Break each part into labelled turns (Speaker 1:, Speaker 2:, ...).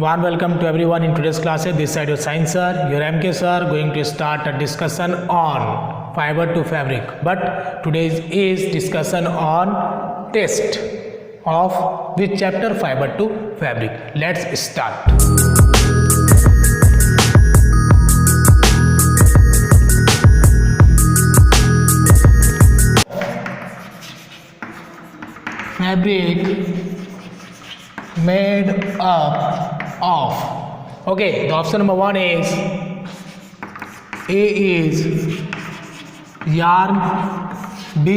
Speaker 1: Warm welcome to everyone in today's class. This side your science sir, your MK sir, going to start a discussion on fiber to fabric. But today's is discussion on test of which chapter? Fiber to fabric. Let's start. Fabric made up of, okay, the option number 1 is A is yarn, B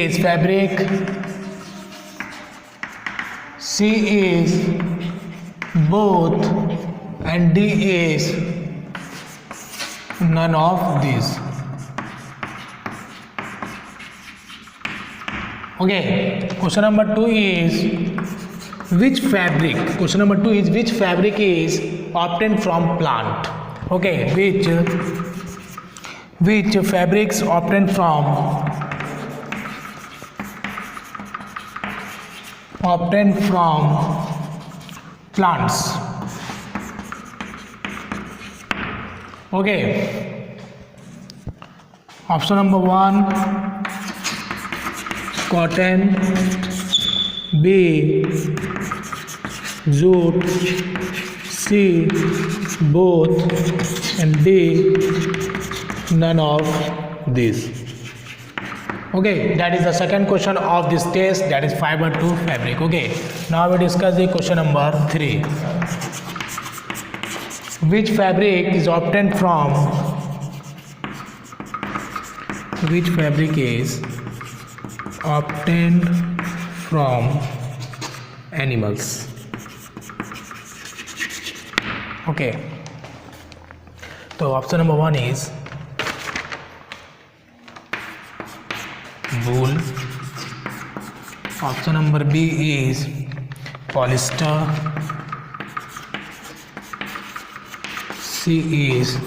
Speaker 1: is fabric, C is both, and D is none of these. Okay, question number 2 is which fabric? Question number 2 is which fabric is obtained from plant? Okay, which fabrics obtained from plants? Okay, option number 1 cotton, B jute, C both, and D none of these. Okay, that is the second question of this test, that is fiber to fabric. Okay, now we discuss the question number 3. Which fabric is obtained from animals? Okay, so option number 1 is wool, option number B is polyester, C is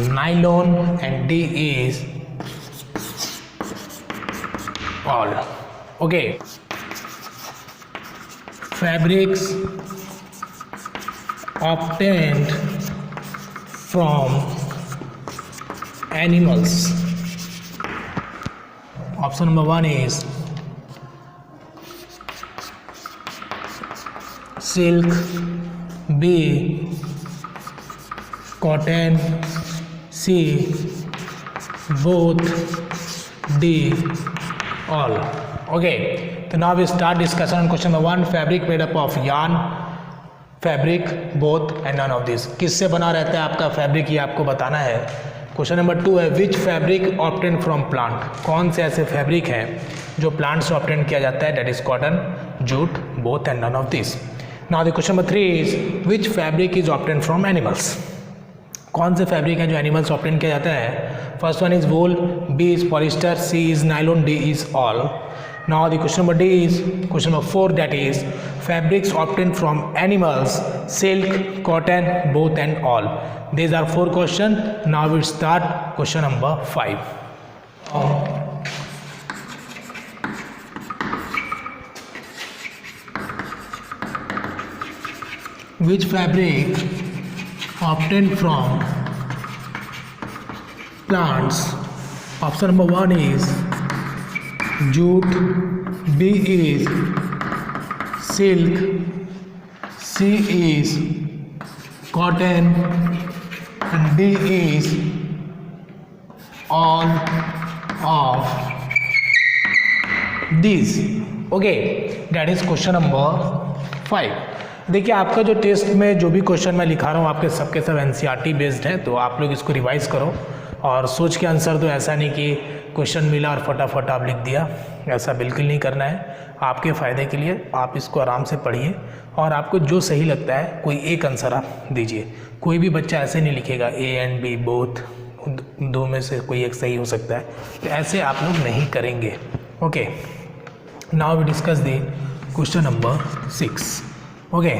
Speaker 1: nylon, and D is all. Okay, fabrics obtained from animals. Option number 1 is silk, B cotton, C both, D all. Okay, so now we start discussion on question number 1. Fabric made up of yarn, fabric, both, and none of this. किससे बना रहता है आपका fabric, ये आपको बताना है. Question number 2 है विच फैब्रिक ऑब्टेन फ्रॉम प्लांट? कौन से ऐसे फैब्रिक हैं जो प्लांट से ऑब्टेन किया जाता है? That is cotton, jute, both, and none of this. Now the question number 3 is which fabric is obtain from animals? कौन से फैब्रिक हैं जो एनिमल्स ऑब्टेन किया जाता है? First one is wool, B is polyester, C is nylon, D is all. Now the question number D is question number 4, that is fabrics obtained from animals, silk, cotton, both, and all. These are 4 questions. Now we start question number 5. Which fabric obtained from plants? Option number 1 is jute, B is silk, C is cotton, and D is all of these. Okay, that is question number 5. देखिए आपका जो test में जो भी question मैं लिखा रहा हूँ आपके सबके सब एनसीईआरटी बेस्ड है, तो आप लोग इसको रिवाइज करो और सोच के आंसर दो. ऐसा नहीं कि क्वेश्चन मिला और फटाफट आप लिख दिया, ऐसा बिल्कुल नहीं करना है. आपके फ़ायदे के लिए आप इसको आराम से पढ़िए और आपको जो सही लगता है कोई एक आंसर आप दीजिए. कोई भी बच्चा ऐसे नहीं लिखेगा ए एंड बी बोथ, दो में से कोई एक सही हो सकता है, तो ऐसे आप लोग नहीं करेंगे. Okay, now we discuss the question number 6. Okay,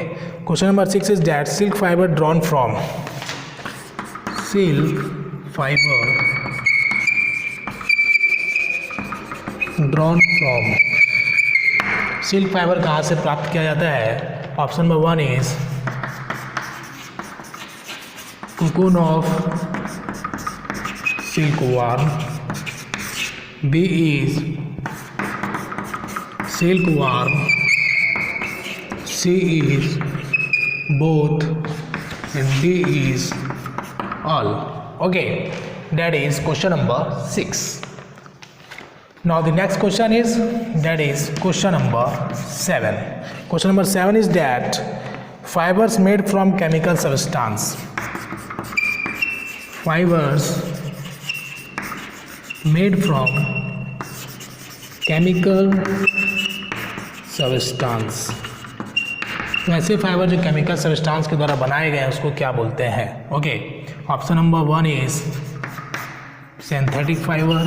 Speaker 1: question number 6 is that silk fiber drawn from drawn from, silk fibre कहाँ से प्राप्त किया जाता है? Option number 1 is cocoon of silkworm, B is silkworm, C is both, and D is all. Okay, that is question number 6. Now the next question is, that is question number 7. Question number 7 is that fibers made from chemical substance, fibers made from chemical substance, वैसे fibre जो chemical substance के द्वारा बनाए गए हैं उसको क्या बोलते हैं? Okay, option number 1 is synthetic fibre,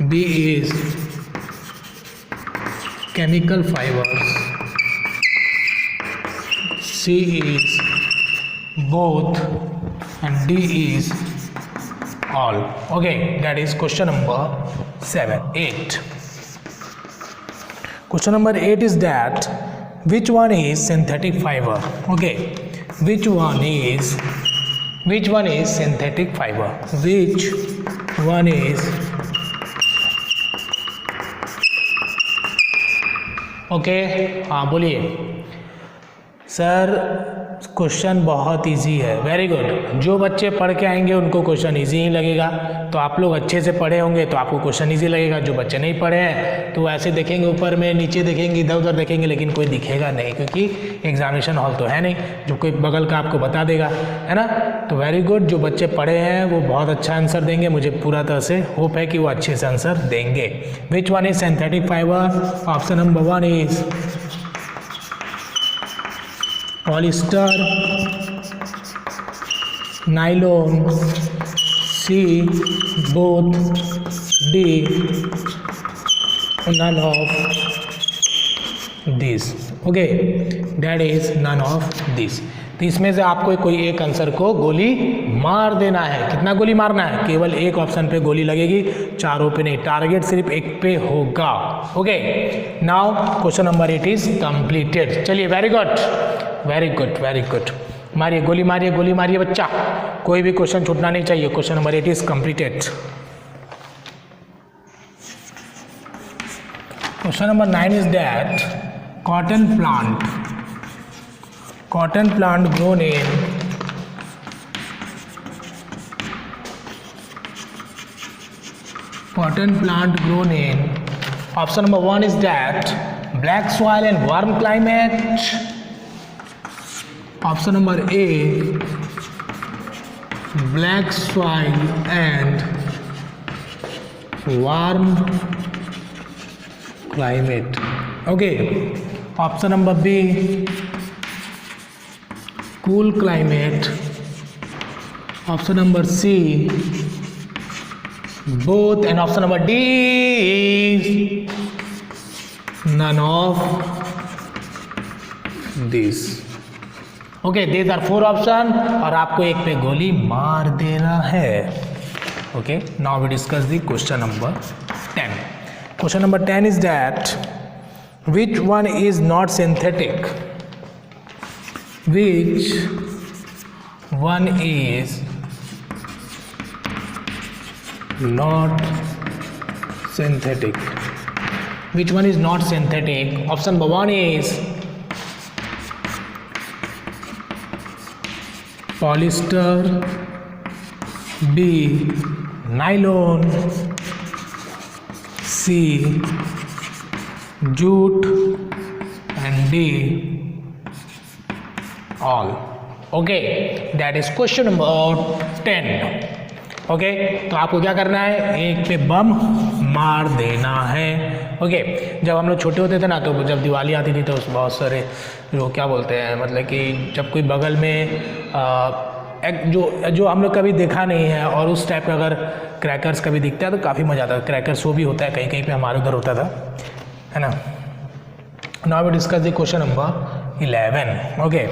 Speaker 1: B is chemical fibres, C is both, and D is all. Okay, that is question number 8. Question number 8 is that which one is synthetic fiber? Okay, which one is synthetic fiber? Which one is? Okay, हाँ बोलिए sir. Question बहुत easy है। Very good. जो बच्चे पढ़ के आएंगे उनको क्वेश्चन इजी ही लगेगा। तो आप लोग अच्छे से पढ़े होंगे तो आपको क्वेश्चन इजी लगेगा। जो बच्चे नहीं पढ़े हैं तो ऐसे देखेंगे, ऊपर में नीचे देखेंगे, इधर उधर देखेंगे, लेकिन कोई दिखेगा नहीं, क्योंकि एग्जामिनेशन हॉल तो है नहीं जो कोई बगल का आपको बता देगा, है ना। तो वेरी गुड, जो बच्चे पढ़े हैं वो बहुत अच्छा आंसर देंगे। मुझे पूरा तरह से होप है कि वो अच्छे से आंसर देंगे। Which one is synthetic fibre? Option number 1 is polyester, nylon, C both, D none of this. Okay, that is none of this. तो इसमें से आपको कोई एक आंसर को गोली मार देना है। कितना गोली मारना है? केवल एक ऑप्शन पे गोली लगेगी, चारों पे नहीं। टारगेट सिर्फ एक पे होगा। Okay, now question number 8 is completed. चलिए, very good very good very good. मारिए गोली, मारिए गोली, मारिए बच्चा। कोई भी क्वेश्चन छूटना नहीं चाहिए। Question number 8 is completed. Question number 9 is that cotton plant grown in option number 1 is that black soil and warm climate, option number A black soil and warm climate. Okay, option number B cool climate, option number C both, and option number D is none of this. Okay, these are 4 option और आपको एक पे गोली मार देना है। Okay, now we discuss the question number 10. Question number 10 is that which one is not synthetic? Which one is not synthetic? Which one is not synthetic? Option number 1 is polyester, B nylon, C jute, and D all. Okay, that is question number 10. Okay, तो आपको क्या करना है? एक पे बम मार देना है। ओके, जब हम लोग छोटे होते थे ना, तो जब दिवाली आती थी तो बहुत सारे जो क्या बोलते हैं, मतलब कि जब कोई बगल में एक जो हम लोग कभी देखा नहीं है और उस टाइप का अगर क्रैकर्स कभी दिखता है तो काफ़ी मज़ा आता है। क्रैकर शो भी होता है, कहीं कहीं पे हमारे उधर होता था, है ना। Now we discuss the question number 11. Okay,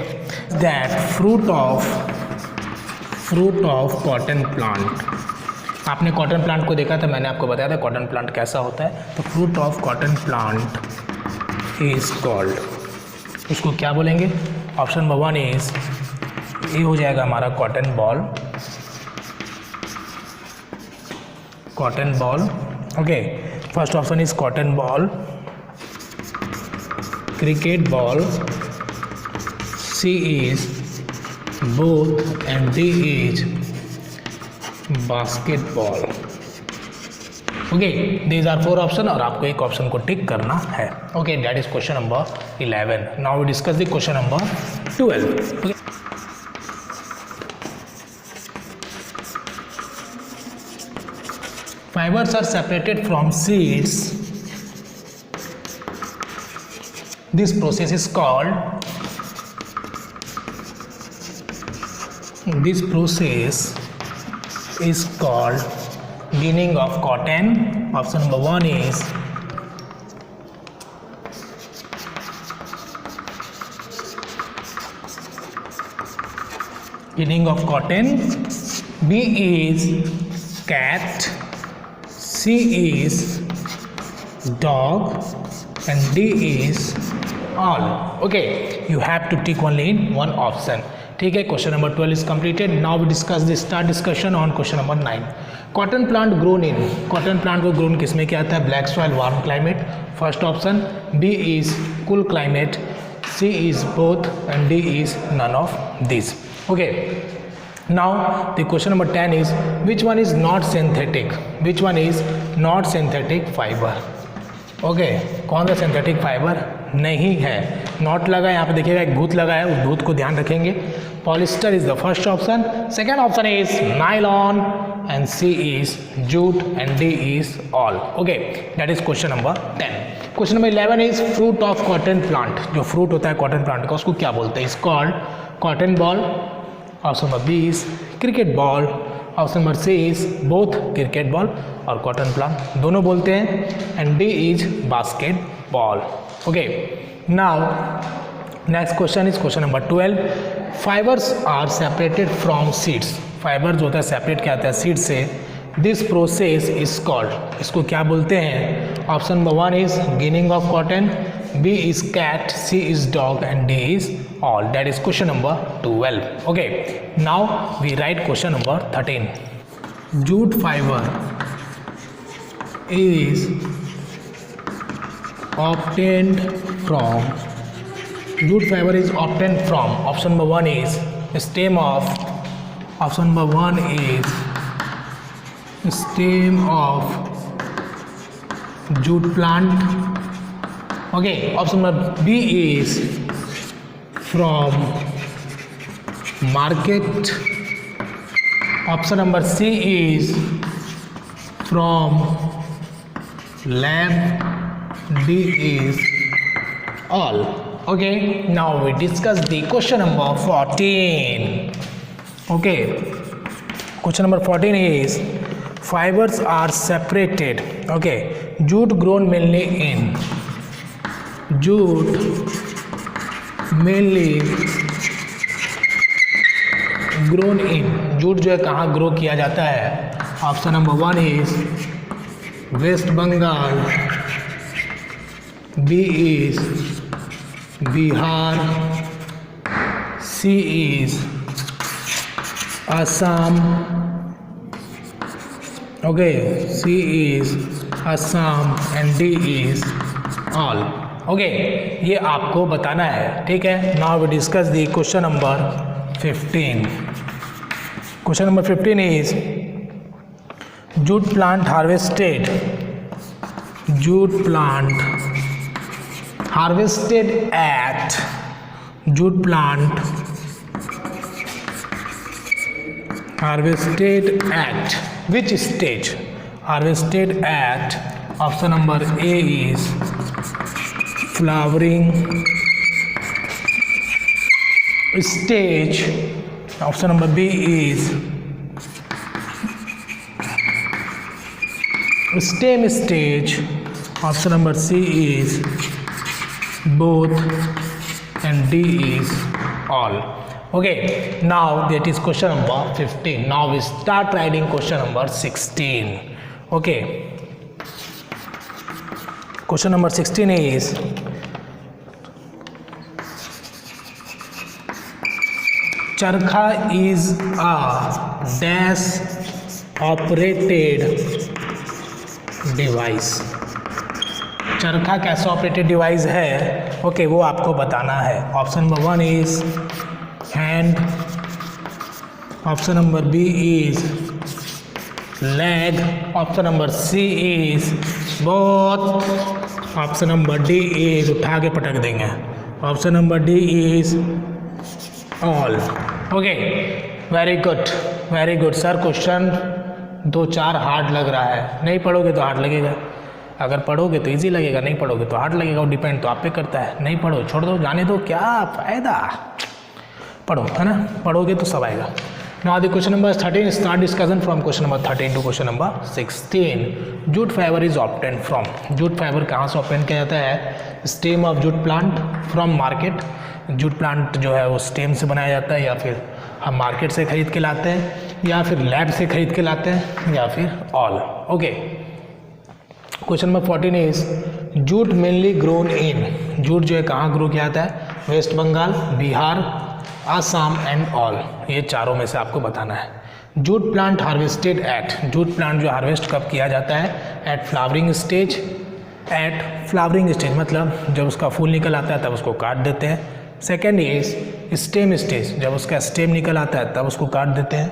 Speaker 1: that fruit of fruit of cotton plant. आपने कॉटन प्लांट को देखा था, मैंने आपको बताया था कॉटन प्लांट कैसा होता है। तो fruit of cotton plant is called, उसको क्या बोलेंगे? ऑप्शन नंबर 1 इज, ये हो जाएगा हमारा cotton ball, cotton ball. Okay, first option is cotton ball, cricket ball, C is both and D is basketball. Okay, these are 4 options और आपको एक ऑप्शन को टिक करना है। Okay, that is question number 11. Now we discuss the question number 12. Okay. Fibers are separated from seeds. This process is called, ginning of cotton. Option number 1 is ginning of cotton, B is cat, C is dog and D is all. Okay, you have to tick only in one option. ठीक है, question number 12 is completed. Now we discuss the start discussion on question number 9. Cotton plant grown in, cotton plant को grown किस में किया जाता है? Black soil, warm climate, first option. B is cool climate, C is both and D is none of this. Okay, now the question number 10 is, which one is not synthetic? Which one is not synthetic fiber? Okay, कौन सा synthetic fibre नहीं है? Not लगा यहाँ पे देखिएगा, एक भूत लगा है, उस भूत को ध्यान रखेंगे. Polyester is the first option, second option is nylon and C is jute and D is all. Okay, that is question number 10. Question number 11 is fruit of cotton plant. जो फ्रूट होता है कॉटन प्लांट का, उसको क्या बोलते हैं? Is called cotton ball. Option number B is cricket ball. Option number C is both cricket ball और cotton plant दोनों बोलते हैं and D is basketball. Okay, now next question is question number 12. Fibres are separated from seeds. Fibre जो होता है separate क्या होता है? सीड से. दिस प्रोसेस इज कॉल्ड, इसको क्या बोलते हैं? Option number 1 is ginning of cotton, B is cat, C is dog and D is all. That is question number 12. Okay, now we write question number 13. Jute fiber is obtained from, jute fiber is obtained from, option number 1 is stem of, option number 1 is stem of jute plant. Okay, option number B is from market. Option number C is from lab. D is all. Okay, now we discuss the question number 14. Okay, question number 14 is fibers are separated. Okay, jute grown mainly in, jute mainly grown in, jute जो है कहाँ grow किया जाता है? Option number 1 is West Bengal, B is Bihar, C is Assam. Okay, C is Assam and D is all. Okay, ये आपको बताना है. ठीक है, now we discuss the question number 15. Question number 15 is jute plant harvested, jute plant harvested at, jute plant harvested at which stage? Harvested at, option number A is flowering stage. Option number B is stem stage. Option number C is both and D is all. Okay, now that is question number 15. Now we start writing question number 16. Okay, question number 16 is चरखा is a dash operated device. चरखा कैसा operated device है? Okay, वो आपको बताना है. Option number 1 is hand, option number B is leg, option number C is both, option number D is उठा के पटक देंगे, option number D is all. Okay, very good sir. Question 2-4 hard लग रहा है. नहीं पढ़ोगे तो हार्ड लगेगा, अगर पढ़ोगे तो इजी लगेगा, नहीं पढ़ोगे तो हार्ड लगेगा. वो डिपेंड तो आप पे करता है. नहीं पढ़ो, छोड़ दो, जाने दो, क्या फ़ायदा. पढ़ो, है ना, पढ़ोगे तो सब आएगा. Now the question number 13, start discussion from question number 13 to question number 16. Jute fibre is obtain from. Jute fibre कहाँ से ऑब्टेन किया जाता है? Stem of jute plant from market. Jute plant जो है वो स्टेम से बनाया जाता है, या फिर हम मार्केट से खरीद के लाते हैं, या फिर लैब से खरीद के लाते हैं, या फिर all. Okay, question number 14 is jute mainly grown in. Jute जो है कहाँ ग्रो किया जाता है? West Bengal, Bihar, Assam and all. ये चारों में से आपको बताना है. Jute plant harvested at. Jute plant जो हार्वेस्ट कब किया जाता है? At flowering stage. At flowering stage मतलब जब उसका फूल निकल आता है तब उसको काट देते हैं. Second is stem stage. जब उसका स्टेम निकल आता है तब उसको काट देते हैं.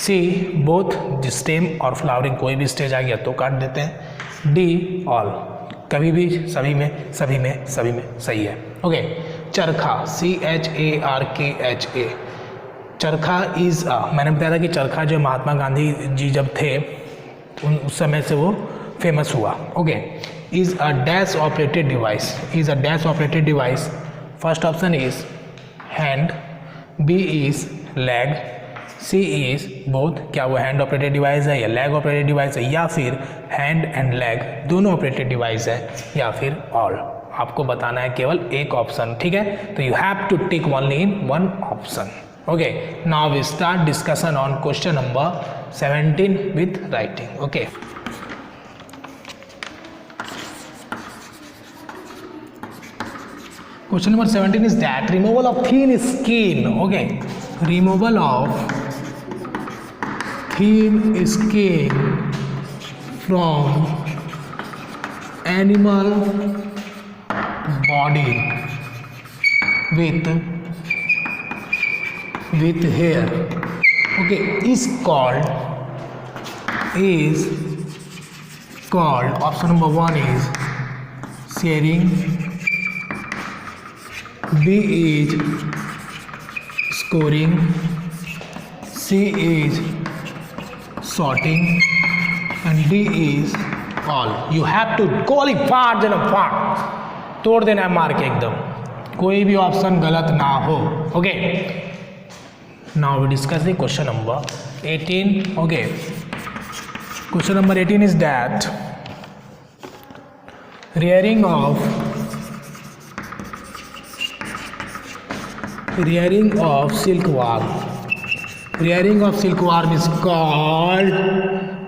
Speaker 1: सी बोथ, स्टेम और फ्लावरिंग कोई भी स्टेज आ गया तो काट देते हैं. डी ऑल, कभी भी, सभी में, सभी में, सभी में सही है. ओके, चरखा CHARKHA. चरखा इज़ मैंने बताया था कि चरखा जो महात्मा गांधी जी जब थे उस समय से वो फेमस हुआ. Okay, is a dash operated device. Is a dash operated device. First option is hand, B is leg, C is both. क्या वो हैंड ऑपरेटेड डिवाइस है या लेग ऑपरेटेड डिवाइस है, या फिर हैंड एंड लेग दोनों operated device है, या फिर ऑल. आपको बताना है केवल एक ऑप्शन. ठीक है, तो you have to tick only in one option. Okay, now we start discussion on question number 17 with writing. Okay, question number 17 is that removal of thin skin. Okay, removal of thin skin from animal body with hair, okay, is called option number 1 is shearing, B is scoring, C is sorting, and D is all. You have to qualify जन फाट तोड़ देना है mark एकदम, कोई भी option गलत ना हो. Okay, now we discuss the question number 18. Okay, question number 18 is that rearing of silkworm. Rearing of silkworm is called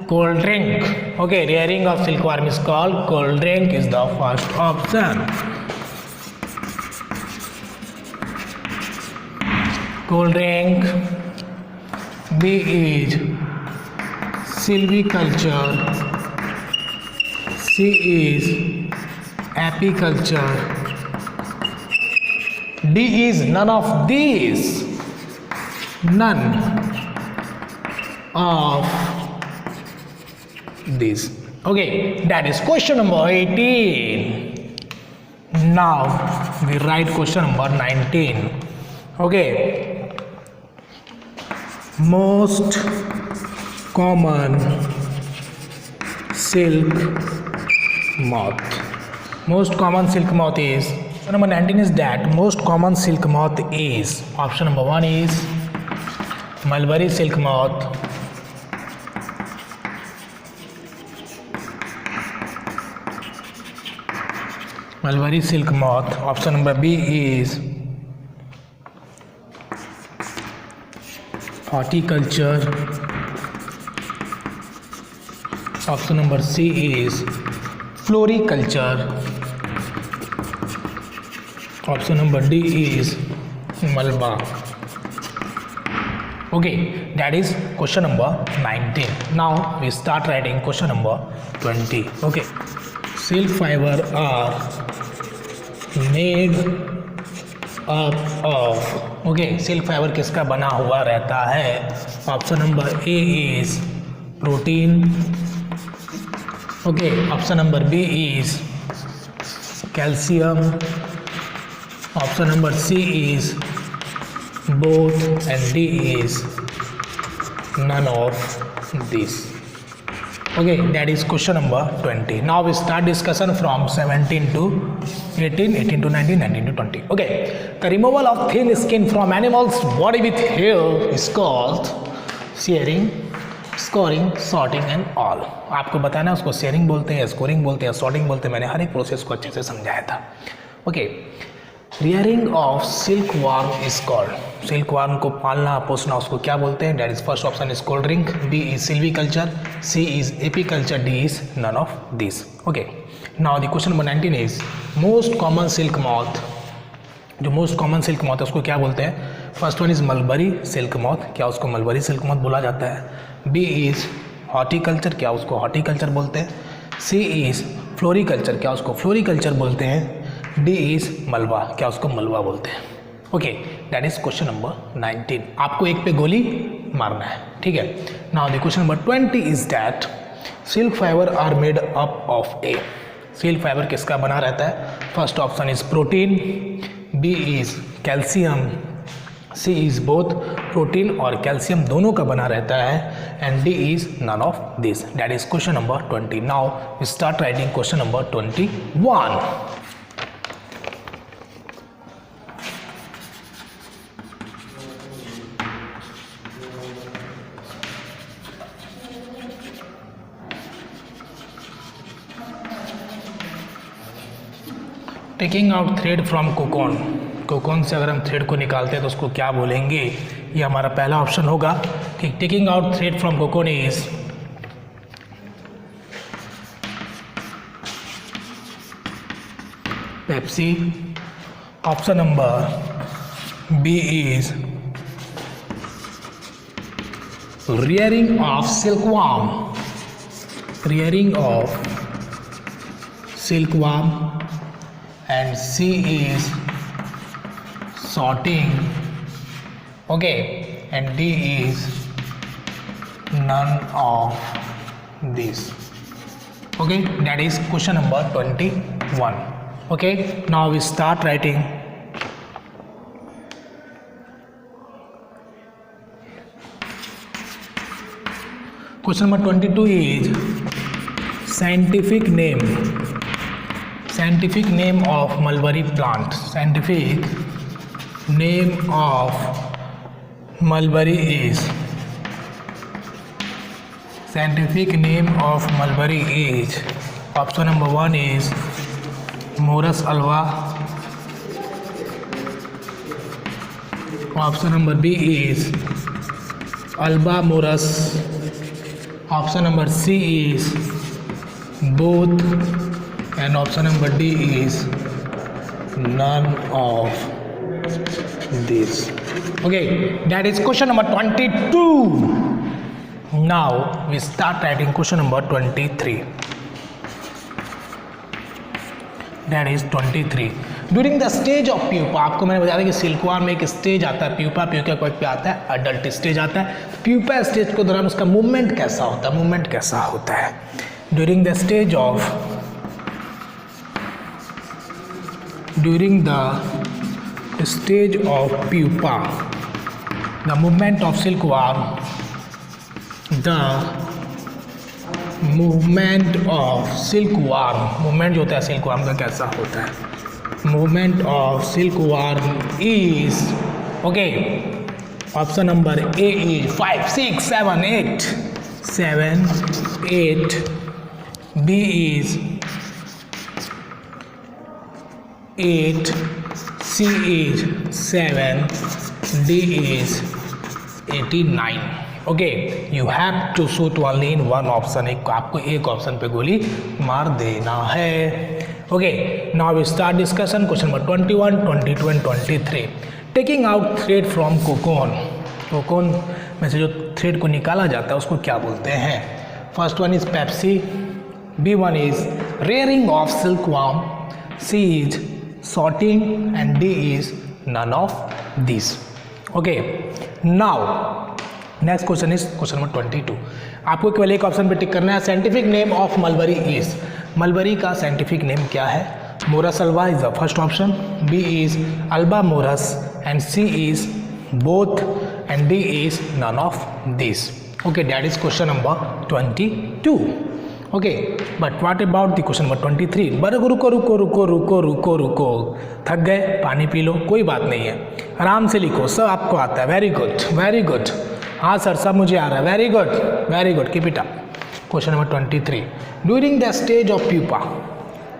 Speaker 1: cold drink. Okay, rearing of silkworm is called cold drink is the first option. Cold drink. B is silviculture. C is apiculture. D is none of these. None of these. Okay, that is question number 18. Now we write question number 19. Okay, most common silk moth. Most common silk moth is, number 19 is that most common silk moth is, option number 1 is mulberry silk moth, mulberry silk moth. Option number B is horticulture. Option number C is floriculture. Option number D is Malba. Okay, that is question number 19. Now we start writing question number 20. Okay, silk fiber are made up of. Okay, silk fiber किसका बना हुआ रहता है? Option number A is protein. Okay, option number B is calcium. Option number C is both and D is none of these. Okay, that is question number 20. Now we start discussion from 17 to 18, 18 to 19, 19 to 20. Okay, the removal of thin skin from animals body with hair is called shearing, scoring, sorting and all. आपको बताना है उसको sharing बोलते हैं, scoring बोलते हैं, sorting बोलते हैं. मैंने हर एक प्रोसेस को अच्छे से समझाया था. Okay, rearing of silk worm is called. Silk worm को पालना पोसना उसको क्या बोलते हैं? That is first option is cold drink, B is silviculture, C is apiculture, D is none of this. Okay, now the question number 19 is most common silk moth. जो most common silk moth है उसको क्या बोलते हैं? First one is mulberry silk moth. क्या उसको mulberry silk moth बोला जाता है? B is horticulture. क्या उसको हॉर्टिकल्चर बोलते हैं? C is floriculture. क्या उसको फ्लोरिकल्चर बोलते हैं? डी इज मलबा. क्या उसको मलबा बोलते हैं? Okay, that is question number 19. आपको एक पे गोली मारना है, ठीक है. Now the question number 20 is that silk fibre are made up of A. Silk fibre किसका बना रहता है? First option is protein, B is calcium, C is both protein और कैल्शियम दोनों का बना रहता है and D is none of this. That is question number 20. Now we start writing question number 21. Taking out thread from cocoon. Cocoon से अगर हम thread को निकालते हैं तो उसको क्या बोलेंगे? ये हमारा पहला ऑप्शन होगा कि taking out thread from cocoon is Pepsi. Option number B is rearing of silkworm. Rearing of silkworm. And C is sorting. Okay, and D is none of these. Okay, that is question number 21. Okay, now we start writing. Question number 22 is scientific name. Scientific name of mulberry plant. Scientific name of mulberry is. Scientific name of mulberry is. Option number 1 is Morus alba. Option number B is Alba morus. Option number C is both. And option number D is none of this. Okay, that is question number 22. Now we start writing question number 23. That is 23. During the stage of pupa, आपको मैंने बताया था कि silkworm में एक stage आता है pupa. Pupa कोई पे आता है अडल्ट स्टेज आता है. प्यूपा स्टेज के दौरान उसका मूवमेंट कैसा होता है? मूवमेंट कैसा होता है? During the stage of pupa, the movement of silkworm, movement जो होता है सिल्कवर्म का कैसा होता है? movement of silkworm is, okay, option number A is 5, 6, 7, 8, B is 8, C is 7, D is 89. Okay, you have to shoot only in one option, आपको एक option पे गोली मार देना है. Okay, now we start discussion. Question number 21, 22 and 23. Taking out thread from cocoon. Cocoon में से जो थ्रेड को निकाला जाता है उसको क्या बोलते हैं? First one is Pepsi, B1 is rearing of silkworm, C is sorting and D is none of these. Okay, now next question is question number 22. आपको केवल एक ऑप्शन पे टिक करना है. Scientific name of mulberry is, mulberry का scientific name क्या है? Morris Alva is the first option, B is alba Morris and C is both and D is none of these. Okay, that is question number 22. Okay, but what about the question number 23. बड़े रुको रुको रुको रुको रुको रुको, थक गए? पानी पी लो, कोई बात नहीं है, आराम से लिखो, सब आपको आता है. Very good, very good. हाँ सर, सब मुझे आ रहा है. Very good, very good, keep it up. Question number 23. During the stage of pupa,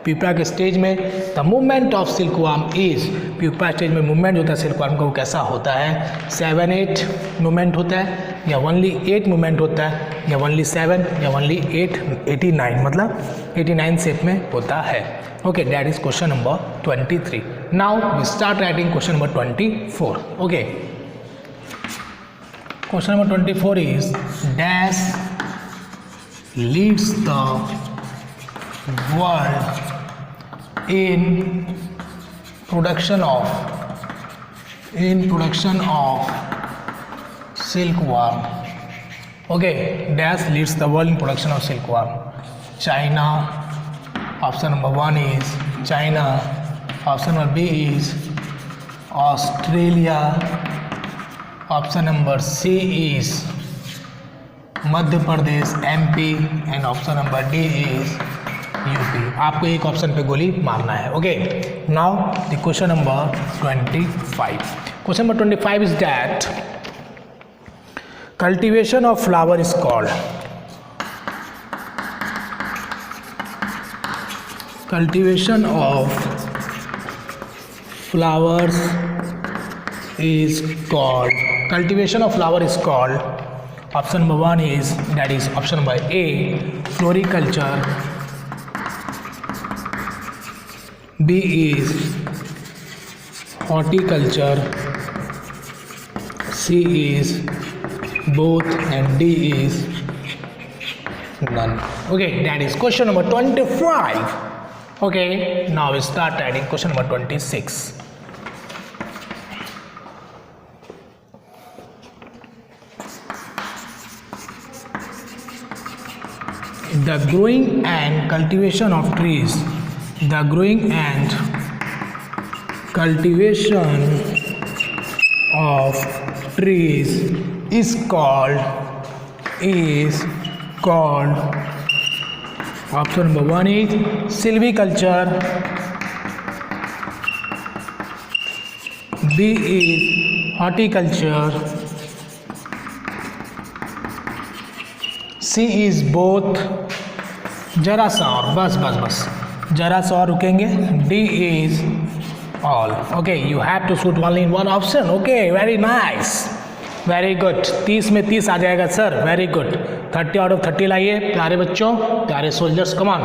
Speaker 1: pupa के स्टेज में the movement of silkworm is, pupa stage में मूवमेंट होता है सिल्कवर्म का, वो कैसा होता है? 7-8 मूवमेंट होता है, या ओनली 8 मूवमेंट होता है, या ओनली 7, या ओनली 8, 89, मतलब 89 शेप में होता है. Okay, that is question number 23. Now we start writing question number 24. Okay, question number 24 is dash leads the world in production of silkworm. Okay, dash leads the world in production of silkworm. China, option number 1 is China. Option number B is Australia. Option number C is Madhya Pradesh, MP, and option number D is UP. आपको एक option पे गोली मारना है. Okay, now the question number 25. Question number 25 is that cultivation of flower is called, cultivation of flowers is called, cultivation of flower is called. Option number 1 is, that is option number A, floriculture, B is horticulture, C is both and D is none. Okay, that is question number 25. Okay, now we start writing question number 26. The growing and cultivation of trees, the growing and cultivation of trees is called option number 1 is silviculture, B is horticulture, C is both. जरा सा और, बस जरा सा और रुकेंगे. D is all. Okay, you have to shoot only in one option. Okay, very nice, very good. 30 में 30 आ जाएगा sir. Very good. 30 out of 30 लाइए प्यारे बच्चों, प्यारे soldiers. Come on,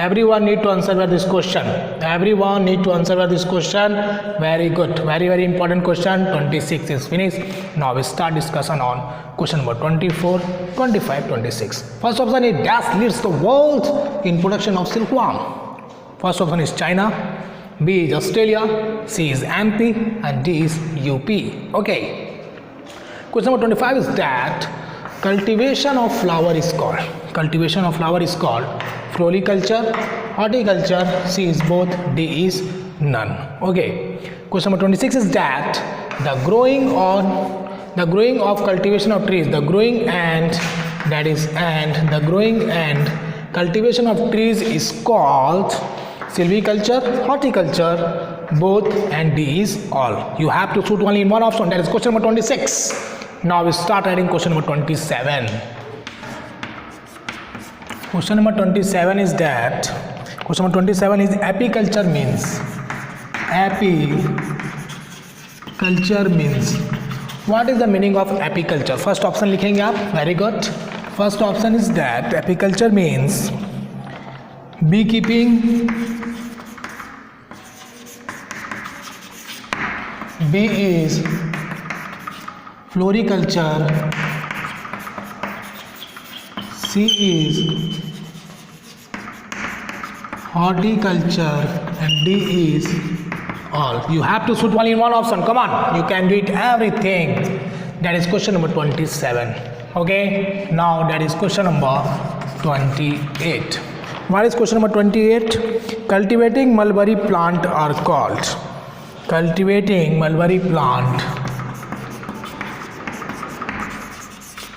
Speaker 1: everyone need to answer this question. Everyone need to answer this question. Very good, very very important question. 26 is finished. Now we start discussion on question number 24, 25, 26. First option is dash leads the world in production of silkworm. First option is China, B is Australia, C is MP, and D is UP. Okay, question number 25 is that cultivation of flower is called, cultivation of flower is called floriculture, horticulture, C is both, D is none. Okay, question number 26 is that the growing of cultivation of trees, the growing and the growing and cultivation of trees is called silviculture, horticulture, both, and D is all. You have to shoot only in one option, that is question number 26. Now we start writing question number 27. Question number 27 is that, question number 27 is apiculture means what is the meaning of apiculture? First option लिखेंगे आप, very good. First option is that apiculture means bee keeping, B is floriculture, C is horticulture, and D is all. You have to shoot only one option. Come on, you can do it everything. That is question number 27. Okay, now that is question number 28. What is question number 28? Cultivating mulberry plant are called. Cultivating mulberry plant.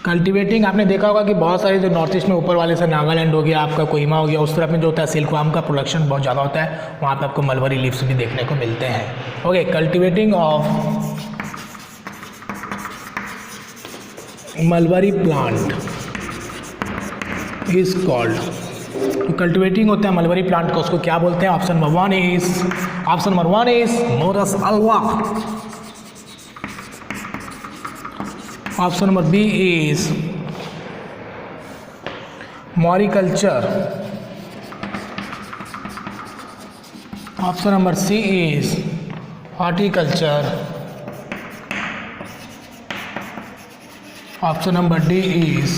Speaker 1: Cultivating आपने देखा होगा कि बहुत सारे जो north east में ऊपर वाले से नागालैंड हो गया, आपका कोहिमा हो गया, उस तरफ में जो होता है सिल्कवार्म का प्रोडक्शन बहुत ज़्यादा होता है, वहाँ पे आपको मलबरी लीव्स भी देखने को मिलते हैं. Okay, cultivating of mulberry plant is called. तो कल्टिवेटिंग होता है मलबरी प्लांट को, उसको क्या बोलते हैं? Option number one is Morris Alva. Option number B is mariculture. Option number C is horticulture. Option number D is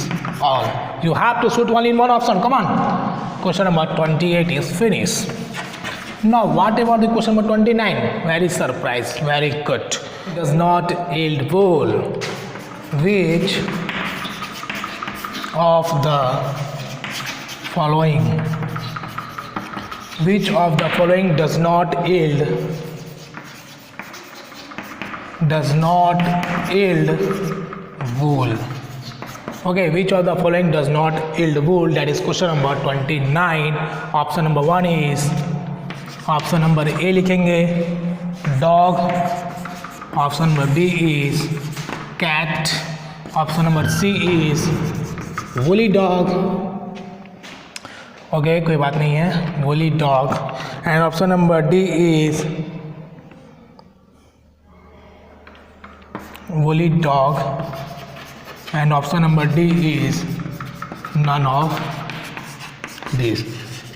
Speaker 1: all. You have to shoot only in one option. Come on. Question number 28 is finished. Now what about the question number 29? Very surprise. Very good. It does not yield wool. Which of the following does not yield wool? Okay, which of the following does not yield wool? That is question number 29. Option number 1 is option number A लिखेंगे dog. Option number B is cat. Option number C is woolly dog. Okay, कोई बात नहीं है, woolly dog. And option number D is woolly dog. And option number D is none of these.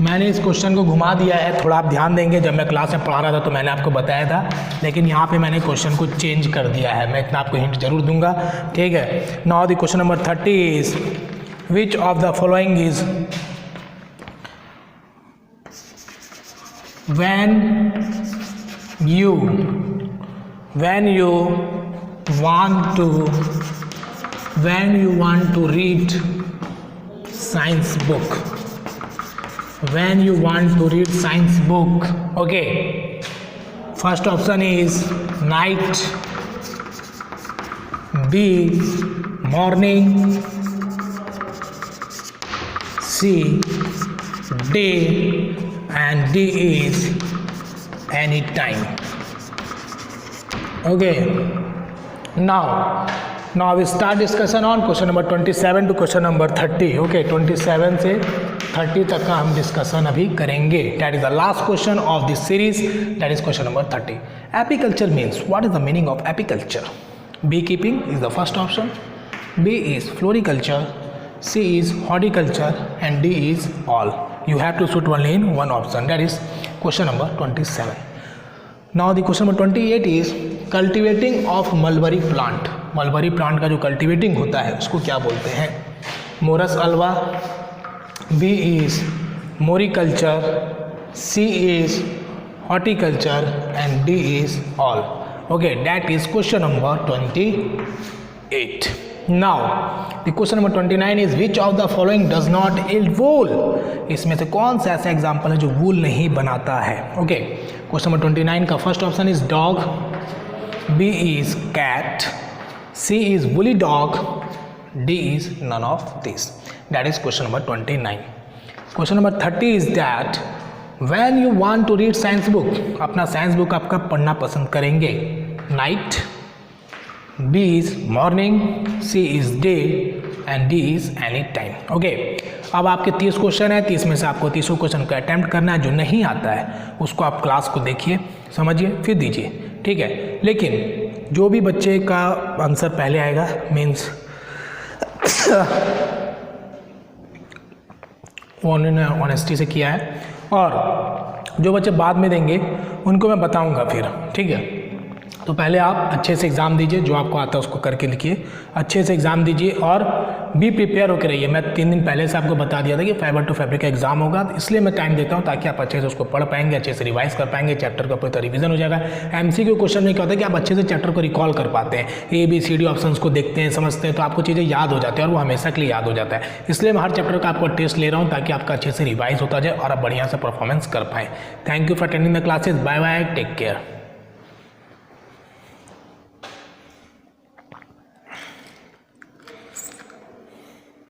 Speaker 1: मैंने इस question को घुमा दिया है, थोड़ा आप ध्यान देंगे. जब मैं क्लास में पढ़ा रहा था तो मैंने आपको बताया था, लेकिन यहाँ पे मैंने क्वेश्चन को चेंज कर दिया है. मैं इतना आपको हिंट जरूर दूंगा, ठीक है. Now the question number 30 is which of the following is when you want to read science book. When you want to read science book, okay, first option is night, B morning, C day, and D is any time. Okay, now we start discussion on question number 27 to question number 30. Okay, 27 से 30 तक का हम discussion अभी करेंगे. That is the last question of this series. That is question number 30. Apiculture means, what is the meaning of apiculture? Beekeeping is the first option. B is floriculture. C is horticulture, and D is all. You have to shoot only in one option. That is question number 27. Now the question number 28 is cultivating of mulberry plant. Mulberry plant का जो cultivating होता है उसको क्या बोलते हैं? Morris Alva, B is moriculture, C is horticulture, and D is all. Okay, that is question number 28. Now the question number 29 is which of the following does not yield wool? इसमें से कौन सा ऐसा एग्जाम्पल है जो वूल नहीं बनाता है? ओके, क्वेश्चन नंबर 29 का first option is dog, B is cat, C is woolly dog, D is none of these. That is question number 29. Question number 30 is that when you want to read science book, अपना science book आप कब पढ़ना पसंद करेंगे? Night, B is morning, C is day, and D is any time. Okay, अब आपके 30 question है, 30 में से आपको 30 क्वेश्चन को अटैम्प्ट करना है. जो नहीं आता है उसको आप क्लास को देखिए, समझिए, फिर दीजिए, ठीक है. लेकिन जो भी बच्चे का आंसर पहले आएगा मीन्स उन्होंने ऑनेस्टी से किया है, और जो बच्चे बाद में देंगे उनको मैं बताऊंगा फिर, ठीक है। तो पहले आप अच्छे से एग्ज़ाम दीजिए, जो आपको आता है उसको करके लिखिए, अच्छे से एग्ज़ाम दीजिए और बी प्रिपेयर होकर रहिए। मैं 3 दिन पहले से आपको बता दिया था कि फाइबर टू फैब्रिक का एग्जाम होगा, इसलिए मैं टाइम देता हूँ ताकि आप अच्छे से उसको पढ़ पाएंगे, अच्छे से रिवाइज कर पाएंगे, चैप्टर का पूरा रिवीजन हो जाएगा। एमसीक्यू क्वेश्चन में क्या होता है कि आप अच्छे से चैप्टर को रिकॉल कर पाते हैं, ABCD ऑप्शंस को देखते हैं, समझते हैं, तो आपको चीज़ें याद हो जाती है और वो हमेशा के लिए याद हो जाता है। इसलिए मैं हर चैप्टर का आपको टेस्ट ले रहा हूँ ताकि आपका अच्छे से रिवाइज होता जाए और आप बढ़िया से परफॉर्मेंस कर पाएँ। Thank you for attending the classes, bye bye, take care.